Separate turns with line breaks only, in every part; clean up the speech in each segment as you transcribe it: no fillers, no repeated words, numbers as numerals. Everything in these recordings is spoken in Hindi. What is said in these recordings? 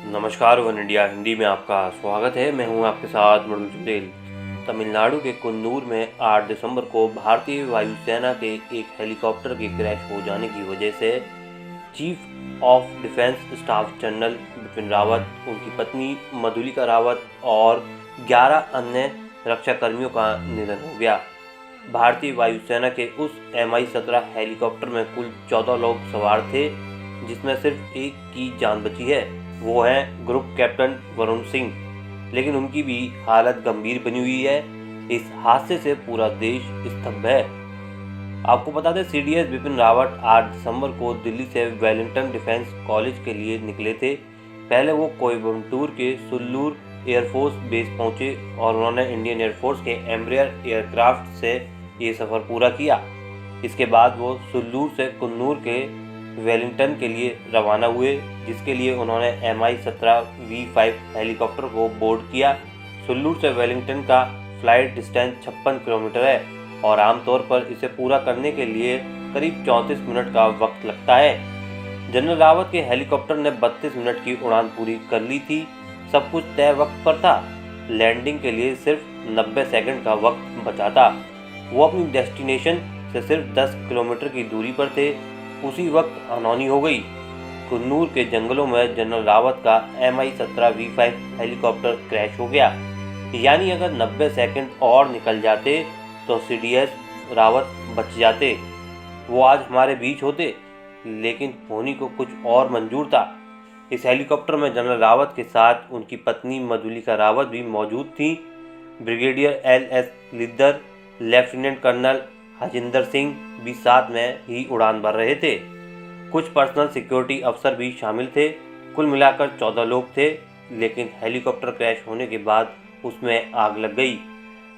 नमस्कार वन इंडिया हिंदी में आपका स्वागत है। मैं हूं आपके साथ मृदुल चुंदेल। तमिलनाडु के कुन्नूर में 8 दिसंबर को भारतीय वायुसेना के एक हेलीकॉप्टर के क्रैश हो जाने की वजह से chief of defence staff general Bipin Rawat, उनकी पत्नी मधुलिका रावत और 11 अन्य रक्षाकर्मियों का निधन हो गया। भारतीय वायुसेना के उस Mi-17 हेलीकॉप्टर में कुल 14 लोग सवार थे, जिसमें सिर्फ एक की जान बची है। वो हैं ग्रुप कैप्टन वरुण सिंह, लेकिन उनकी भी हालत गंभीर बनी हुई है। इस हादसे से पूरा देश स्तब्ध है। आपको बता दें, सीडीएस बिपिन रावत 8 दिसंबर को दिल्ली से वेलिंगटन डिफेंस कॉलेज के लिए निकले थे। पहले वो कोयम्बटूर के सुल्लूर एयरफोर्स बेस पहुंचे और उन्होंने इंडियन एयरफोर्स के एम्ब्रियर एयरक्राफ्ट से ये सफ़र पूरा किया। इसके बाद वो सुल्लूर से कुन्नूर के वेलिंगटन के लिए रवाना हुए, जिसके लिए उन्होंने Mi-17 V5 हेलीकॉप्टर को बोर्ड किया। सुल्लूर से वेलिंगटन का फ्लाइट डिस्टेंस 56 किलोमीटर है और आमतौर पर इसे पूरा करने के लिए करीब 34 मिनट का वक्त लगता है। जनरल रावत के हेलीकॉप्टर ने 32 मिनट की उड़ान पूरी कर ली थी। सब कुछ तय वक्त पर था। लैंडिंग के लिए सिर्फ 90 सेकंड का वक्त बचा था। वो अपनी डेस्टिनेशन से सिर्फ 10 किलोमीटर की दूरी पर थे। उसी वक्त अनहोनी हो गई। कुन्नूर के जंगलों में जनरल रावत का Mi-17 V5 हेलीकॉप्टर क्रैश हो गया। यानी अगर 90 सेकंड और निकल जाते तो सीडीएस रावत बच जाते। वो आज हमारे बीच होते, लेकिन होनी को कुछ और मंजूर था। इस हेलीकॉप्टर में जनरल रावत के साथ उनकी पत्नी मधुलिका रावत भी मौजूद थी। Brigadier LS Lidder, lieutenant colonel Harjinder Singh भी साथ में ही उड़ान भर रहे थे। कुछ पर्सनल सिक्योरिटी अफसर भी शामिल थे। कुल मिलाकर 14 लोग थे, लेकिन हेलीकॉप्टर क्रैश होने के बाद उसमें आग लग गई।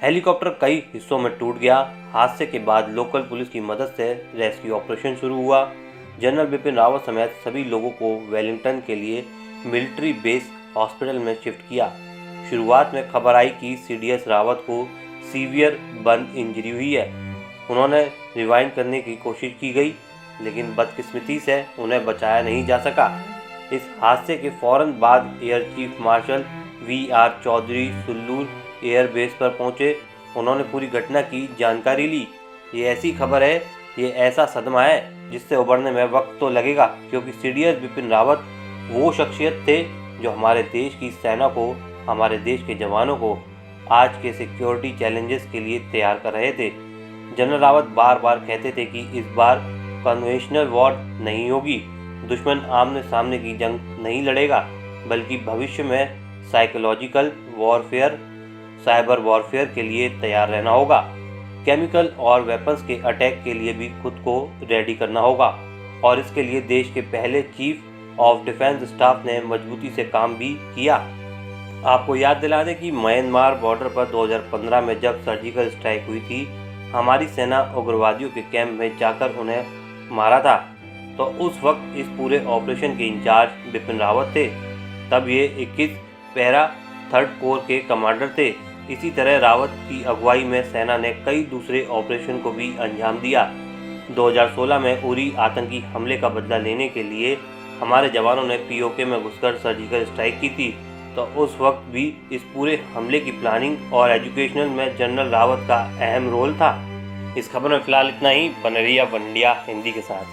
हेलीकॉप्टर कई हिस्सों में टूट गया। हादसे के बाद लोकल पुलिस की मदद से रेस्क्यू ऑपरेशन शुरू हुआ। जनरल बिपिन रावत समेत सभी लोगों को वेलिंगटन के लिए मिलिट्री बेस हॉस्पिटल में शिफ्ट किया। शुरुआत में खबर आई कि सीडीएस रावत को सीवियर बर्न इंजरी हुई है। उन्होंने रिवाइंड करने की कोशिश की गई, लेकिन बदकिस्मती से उन्हें बचाया नहीं जा सका। इस हादसे के फौरन बाद air chief marshal VR Chaudhari Sulur air base पर पहुंचे। उन्होंने पूरी घटना की जानकारी ली। ये ऐसी खबर है, ये ऐसा सदमा है जिससे उबरने में वक्त तो लगेगा, क्योंकि सीडीएस बिपिन रावत वो शख्सियत थे जो हमारे देश की सेना को, हमारे देश के जवानों को आज के सिक्योरिटी चैलेंजेस के लिए तैयार कर रहे थे। जनरल रावत बार बार कहते थे कि इस बार कन्वेंशनल वॉर नहीं होगी, दुश्मन आमने सामने की जंग नहीं लड़ेगा, बल्कि भविष्य में साइकोलॉजिकल वॉरफेयर, साइबर वॉरफेयर के लिए तैयार रहना होगा। केमिकल और वेपन्स के अटैक के लिए भी खुद को रेडी करना होगा, और इसके लिए देश के पहले चीफ ऑफ डिफेंस स्टाफ ने मजबूती से काम भी किया। आपको याद दिला दें कि म्यांमार बॉर्डर पर 2015 में जब सर्जिकल स्ट्राइक हुई थी, हमारी सेना उग्रवादियों के कैंप में जाकर उन्हें मारा था। तो उस वक्त इस पूरे ऑपरेशन के इंचार्ज बिपिन रावत थे। तब ये 21 पैरा 3rd कोर के कमांडर थे। इसी तरह रावत की अगुवाई में सेना ने कई दूसरे ऑपरेशन को भी अंजाम दिया। 2016 में उरी आतंकी हमले का बदला लेने के लिए हमारे जवानों ने POK में घुसकर सर्जिकल स्ट्राइक की थी। तो उस वक्त भी इस पूरे हमले की प्लानिंग और एजुकेशनल में जनरल रावत का अहम रोल था। इस खबर में फिलहाल इतना ही। बने रहिए वन इंडिया हिंदी के साथ।